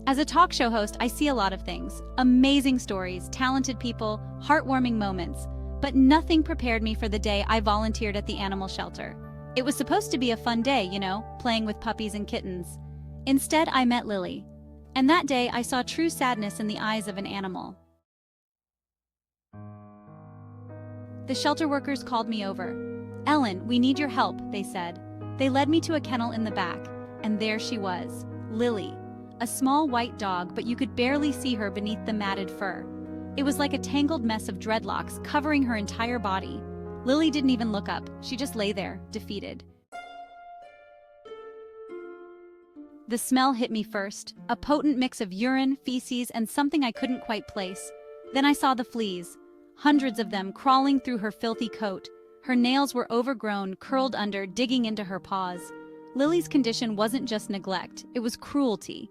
As a talk show host, I see a lot of things. Amazing stories, talented people, heartwarming moments. But nothing prepared me for the day I volunteered at the animal shelter. It was supposed to be a fun day, playing with puppies and kittens. Instead, I met Lily. And that day, I saw true sadness in the eyes of an animal. The shelter workers called me over. "Ellen, we need your help," they said. They led me to a kennel in the back, and there she was, Lily. A small white dog, but you could barely see her beneath the matted fur. It was like a tangled mess of dreadlocks covering her entire body. Lily didn't even look up, she just lay there, defeated. The smell hit me first, a potent mix of urine, feces, and something I couldn't quite place. Then I saw the fleas, hundreds of them crawling through her filthy coat. Her nails were overgrown, curled under, digging into her paws. Lily's condition wasn't just neglect, it was cruelty.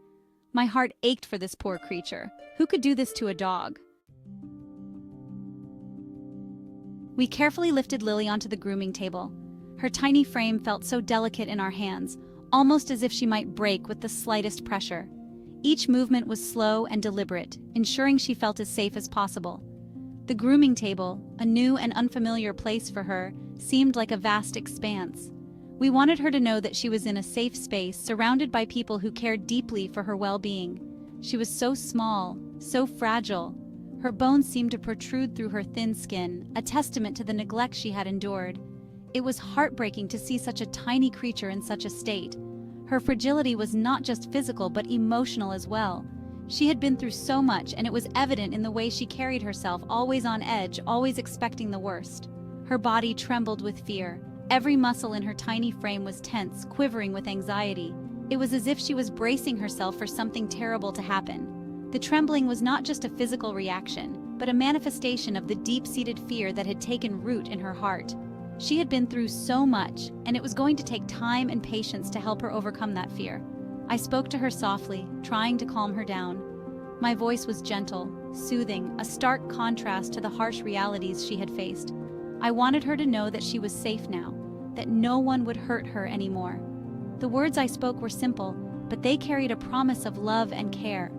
My heart ached for this poor creature. Who could do this to a dog? We carefully lifted Lily onto the grooming table. Her tiny frame felt so delicate in our hands, almost as if she might break with the slightest pressure. Each movement was slow and deliberate, ensuring she felt as safe as possible. The grooming table, a new and unfamiliar place for her, seemed like a vast expanse. We wanted her to know that she was in a safe space, surrounded by people who cared deeply for her well-being. She was so small, so fragile. Her bones seemed to protrude through her thin skin, a testament to the neglect she had endured. It was heartbreaking to see such a tiny creature in such a state. Her fragility was not just physical but emotional as well. She had been through so much, and it was evident in the way she carried herself, always on edge, always expecting the worst. Her body trembled with fear. Every muscle in her tiny frame was tense, quivering with anxiety. It was as if she was bracing herself for something terrible to happen. The trembling was not just a physical reaction, but a manifestation of the deep-seated fear that had taken root in her heart. She had been through so much, and it was going to take time and patience to help her overcome that fear. I spoke to her softly, trying to calm her down. My voice was gentle, soothing, a stark contrast to the harsh realities she had faced. I wanted her to know that she was safe now, that no one would hurt her anymore. The words I spoke were simple, but they carried a promise of love and care.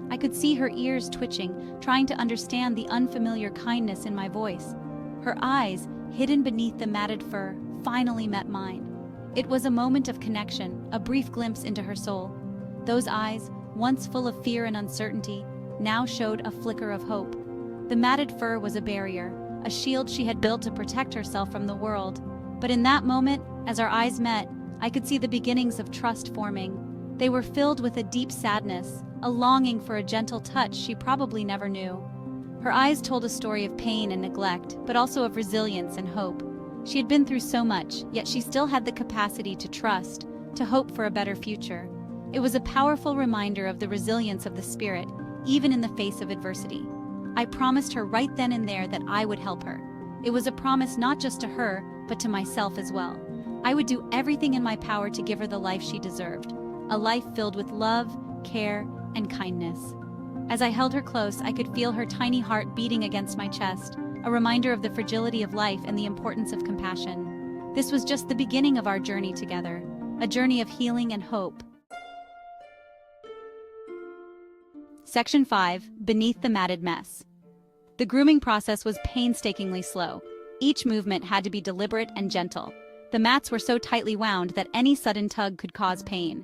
I could see her ears twitching, trying to understand the unfamiliar kindness in my voice. Her eyes, hidden beneath the matted fur, finally met mine. It was a moment of connection, a brief glimpse into her soul. Those eyes, once full of fear and uncertainty, now showed a flicker of hope. The matted fur was a barrier, a shield she had built to protect herself from the world. But in that moment, as our eyes met, I could see the beginnings of trust forming. They were filled with a deep sadness, a longing for a gentle touch she probably never knew. Her eyes told a story of pain and neglect, but also of resilience and hope. She had been through so much, yet she still had the capacity to trust, to hope for a better future. It was a powerful reminder of the resilience of the spirit, even in the face of adversity. I promised her right then and there that I would help her. It was a promise not just to her, but to myself as well. I would do everything in my power to give her the life she deserved, a life filled with love, care, and kindness. As I held her close, I could feel her tiny heart beating against my chest, a reminder of the fragility of life and the importance of compassion. This was just the beginning of our journey together, a journey of healing and hope. Section 5. Beneath the Matted Mess. The grooming process was painstakingly slow. Each movement had to be deliberate and gentle. The mats were so tightly wound that any sudden tug could cause pain.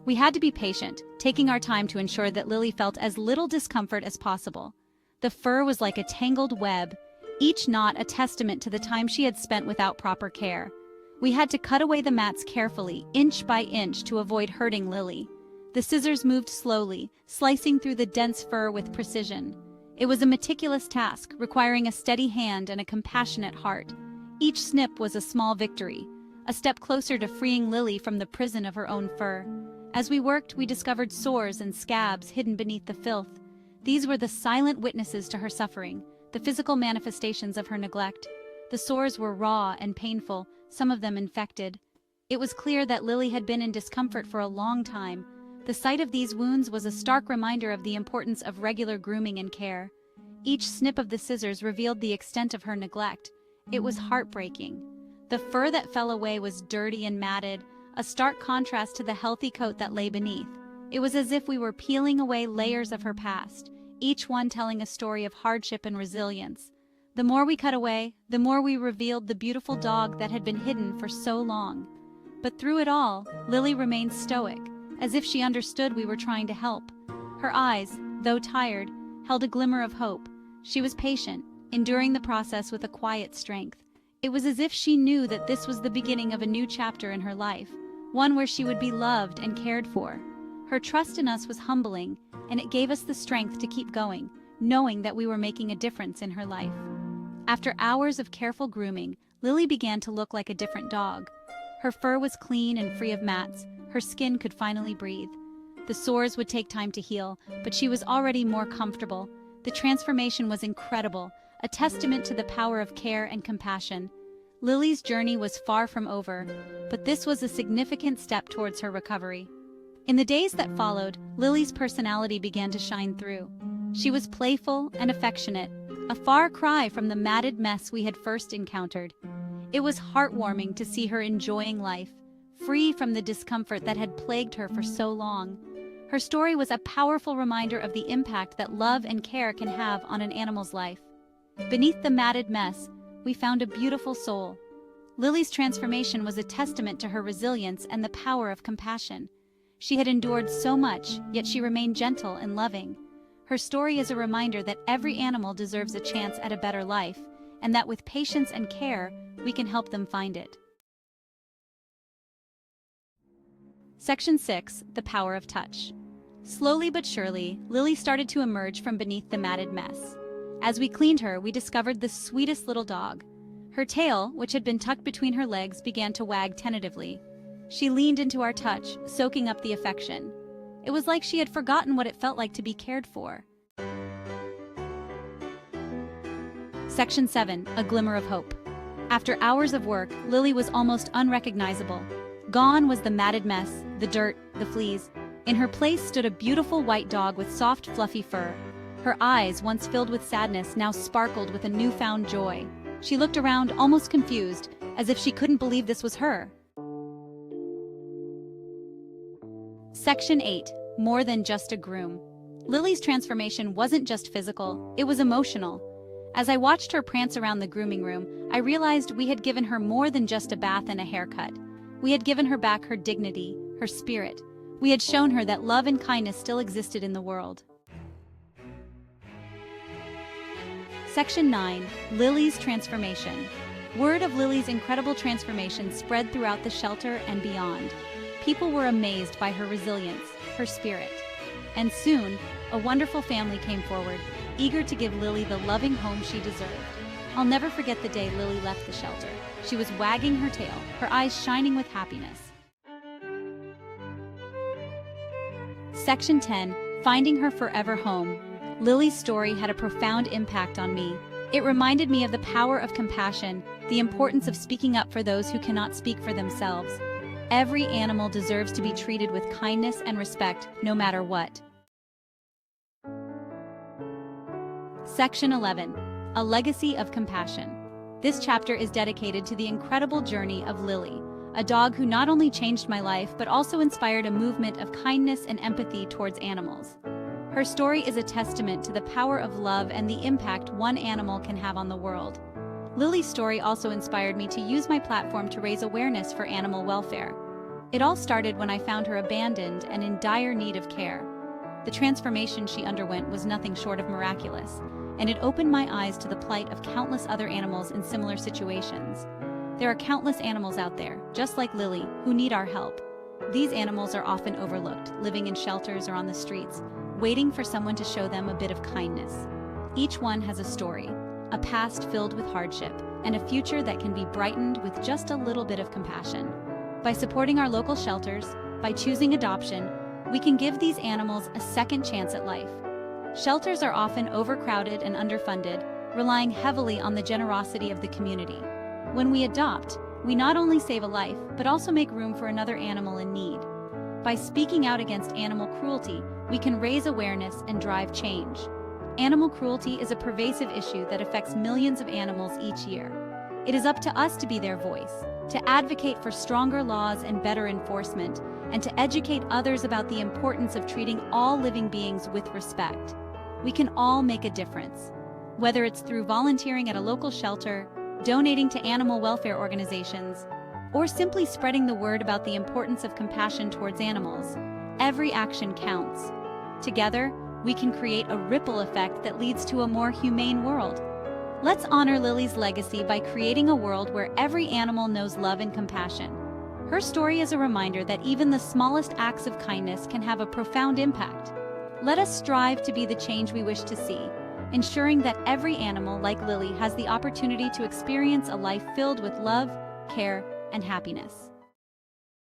We had to be patient, taking our time to ensure that Lily felt as little discomfort as possible. The fur was like a tangled web, each knot a testament to the time she had spent without proper care. We had to cut away the mats carefully, inch by inch, to avoid hurting Lily. The scissors moved slowly, slicing through the dense fur with precision. It was a meticulous task, requiring a steady hand and a compassionate heart. Each snip was a small victory, a step closer to freeing Lily from the prison of her own fur. As we worked, we discovered sores and scabs hidden beneath the filth. These were the silent witnesses to her suffering, the physical manifestations of her neglect. The sores were raw and painful, some of them infected. It was clear that Lily had been in discomfort for a long time. The sight of these wounds was a stark reminder of the importance of regular grooming and care. Each snip of the scissors revealed the extent of her neglect. It was heartbreaking. The fur that fell away was dirty and matted, a stark contrast to the healthy coat that lay beneath. It was as if we were peeling away layers of her past, each one telling a story of hardship and resilience. The more we cut away, the more we revealed the beautiful dog that had been hidden for so long. But through it all, Lily remained stoic, as if she understood we were trying to help. Her eyes, though tired, held a glimmer of hope. She was patient, enduring the process with a quiet strength. It was as if she knew that this was the beginning of a new chapter in her life, one where she would be loved and cared for. Her trust in us was humbling, and it gave us the strength to keep going, knowing that we were making a difference in her life. After hours of careful grooming, Lily began to look like a different dog. Her fur was clean and free of mats. Her skin could finally breathe. The sores would take time to heal, but she was already more comfortable. The transformation was incredible, a testament to the power of care and compassion. Lily's journey was far from over, but this was a significant step towards her recovery. In the days that followed, Lily's personality began to shine through. She was playful and affectionate, a far cry from the matted mess we had first encountered. It was heartwarming to see her enjoying life, free from the discomfort that had plagued her for so long. Her story was a powerful reminder of the impact that love and care can have on an animal's life. Beneath the matted mess, we found a beautiful soul. Lily's transformation was a testament to her resilience and the power of compassion. She had endured so much, yet she remained gentle and loving. Her story is a reminder that every animal deserves a chance at a better life, and that with patience and care, we can help them find it. Section 6. The Power of Touch. Slowly but surely, Lily started to emerge from beneath the matted mess. As we cleaned her, we discovered the sweetest little dog. Her tail, which had been tucked between her legs, began to wag tentatively. She leaned into our touch, soaking up the affection. It was like she had forgotten what it felt like to be cared for. Section 7. A Glimmer of Hope. After hours of work, Lily was almost unrecognizable. Gone was the matted mess, the dirt, the fleas. In her place stood a beautiful white dog with soft, fluffy fur. Her eyes, once filled with sadness, now sparkled with a newfound joy. She looked around, almost confused, as if she couldn't believe this was her. Section 8. More than just a groom. Lily's transformation wasn't just physical, it was emotional. As I watched her prance around the grooming room, I realized we had given her more than just a bath and a haircut. We had given her back her dignity, her spirit. We had shown her that love and kindness still existed in the world. Section 9. Lily's transformation. Word of Lily's incredible transformation spread throughout the shelter and beyond. People were amazed by her resilience, her spirit. And soon, a wonderful family came forward, eager to give Lily the loving home she deserved. I'll never forget the day Lily left the shelter. She was wagging her tail, her eyes shining with happiness. Section 10. Finding her forever home. Lily's story had a profound impact on me. It reminded me of the power of compassion, the importance of speaking up for those who cannot speak for themselves. Every animal deserves to be treated with kindness and respect, no matter what. Section 11. A Legacy of Compassion. This chapter is dedicated to the incredible journey of Lily, a dog who not only changed my life but also inspired a movement of kindness and empathy towards animals. Her story is a testament to the power of love and the impact one animal can have on the world. Lily's story also inspired me to use my platform to raise awareness for animal welfare. It all started when I found her abandoned and in dire need of care. The transformation she underwent was nothing short of miraculous, and it opened my eyes to the plight of countless other animals in similar situations. There are countless animals out there, just like Lily, who need our help. These animals are often overlooked, living in shelters or on the streets, waiting for someone to show them a bit of kindness. Each one has a story, a past filled with hardship, and a future that can be brightened with just a little bit of compassion. By supporting our local shelters, by choosing adoption, we can give these animals a second chance at life. Shelters are often overcrowded and underfunded, relying heavily on the generosity of the community. When we adopt, we not only save a life, but also make room for another animal in need. By speaking out against animal cruelty, we can raise awareness and drive change. Animal cruelty is a pervasive issue that affects millions of animals each year. It is up to us to be their voice, to advocate for stronger laws and better enforcement, and to educate others about the importance of treating all living beings with respect. We can all make a difference. Whether it's through volunteering at a local shelter, donating to animal welfare organizations, or simply spreading the word about the importance of compassion towards animals, every action counts. Together, we can create a ripple effect that leads to a more humane world. Let's honor Lily's legacy by creating a world where every animal knows love and compassion. Her story is a reminder that even the smallest acts of kindness can have a profound impact. Let us strive to be the change we wish to see, ensuring that every animal, like Lily, has the opportunity to experience a life filled with love, care, and happiness.